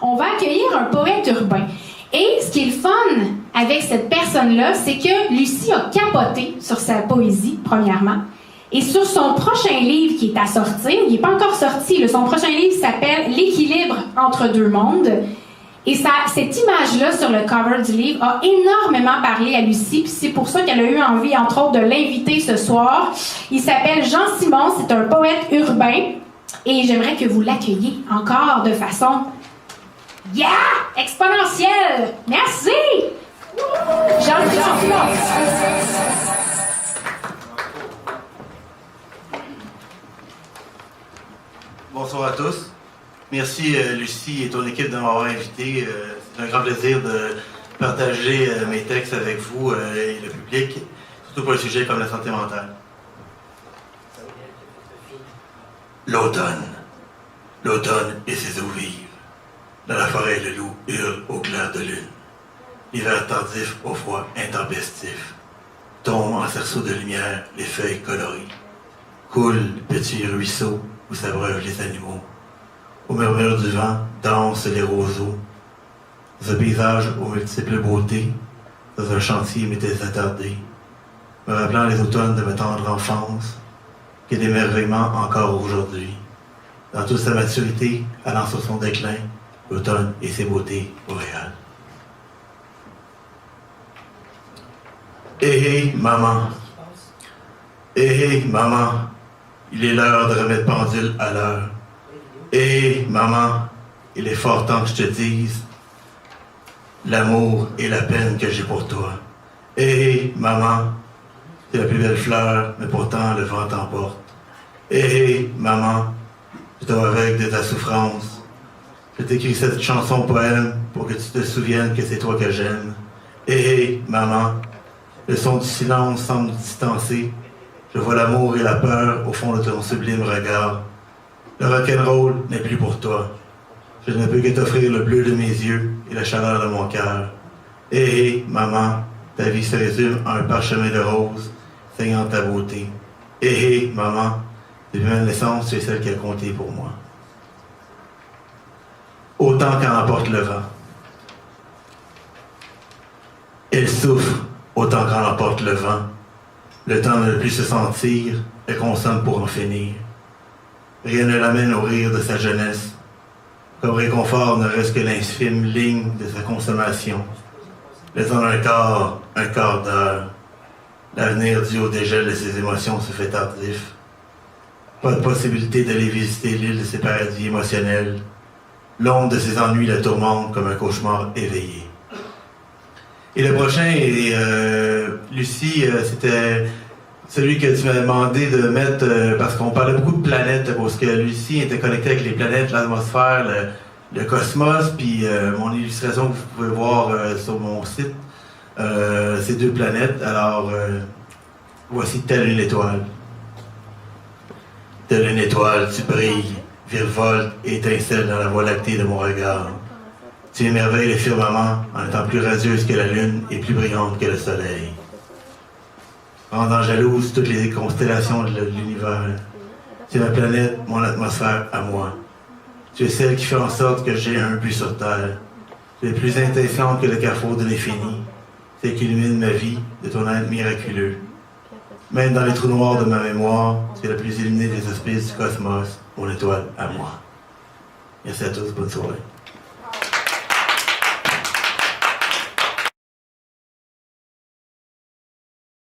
on va accueillir un poète urbain. Et ce qui est le fun avec cette personne-là, c'est que Lucie a capoté sur sa poésie, premièrement, et sur son prochain livre qui est à sortir. Il n'est pas encore sorti. Là. Son prochain livre s'appelle « L'équilibre entre deux mondes ». Et cette image-là sur le cover du livre a énormément parlé à Lucie, puis c'est pour ça qu'elle a eu envie, entre autres, de l'inviter ce soir. Il s'appelle Jean Simon, c'est un poète urbain, et j'aimerais que vous l'accueilliez encore de façon exponentielle. Merci! Jean Simon. Bonsoir à tous. Merci Lucie et ton équipe de m'avoir invité. C'est un grand plaisir de partager mes textes avec vous et le public, surtout pour un sujet comme la santé mentale. L'automne. L'automne et ses eaux vives. Dans la forêt, le loup hurle au clair de lune. L'hiver tardif au froid intempestif. Tombent en cerceaux de lumière les feuilles colorées. Coulent le petit ruisseau où s'abreuvent les animaux. Au murmure du vent dansent les roseaux. Dans un paysage aux multiples beautés, dans un chantier m'étais attardé, me rappelant les automnes de ma tendre enfance, qu'est d'émerveillement encore aujourd'hui. Dans toute sa maturité, allant sur son déclin, l'automne et ses beautés boréales. Hé, maman. Hé, maman. Il est l'heure de remettre pendule à l'heure. Hé, maman. Il est fort temps que je te dise l'amour et la peine que j'ai pour toi. Hé, maman. C'est la plus belle fleur, mais pourtant le vent t'emporte. Hé, maman. Je te vois avec de ta souffrance. Je t'écris cette chanson poème pour que tu te souviennes que c'est toi que j'aime. Hé, maman. Le son du silence semble nous distancer. Je vois l'amour et la peur au fond de ton sublime regard. Le rock'n'roll n'est plus pour toi. Je ne peux que t'offrir le bleu de mes yeux et la chaleur de mon cœur. Hé, maman, ta vie se résume à un parchemin de roses, saignant ta beauté. Hé, maman, depuis ma naissance, tu es celle qui a compté pour moi. Autant qu'en emporte le vent. Elle souffre autant qu'en emporte le vent. Le temps de ne plus se sentir, elle consomme pour en finir. Rien ne l'amène au rire de sa jeunesse. Comme réconfort ne reste que l'infime ligne de sa consommation. Laissant un quart d'heure. L'avenir dû au dégel de ses émotions se fait tardif. Pas de possibilité d'aller visiter l'île de ses paradis émotionnels. L'ombre de ses ennuis la tourmente comme un cauchemar éveillé. Et le prochain, Lucie, c'était celui que tu m'avais demandé de mettre, parce qu'on parlait beaucoup de planètes, parce que Lucie était connectée avec les planètes, l'atmosphère, le cosmos, puis mon illustration que vous pouvez voir sur mon site, ces deux planètes. Alors, voici telle une étoile. Telle une étoile, tu brilles, virevoltes et étincelles dans la voie lactée de mon regard. Tu émerveilles le firmament en étant plus radieuse que la lune et plus brillante que le soleil. Rendant jalouse toutes les constellations de l'univers. Tu es ma planète, mon atmosphère à moi. Tu es celle qui fait en sorte que j'ai un but sur Terre. Tu es plus intensifiante que le carrefour de l'infini. Celle qui illumine ma vie de ton être miraculeux. Même dans les trous noirs de ma mémoire, tu es la plus illuminée des auspices du cosmos, mon étoile à moi. Merci à tous, bonne soirée.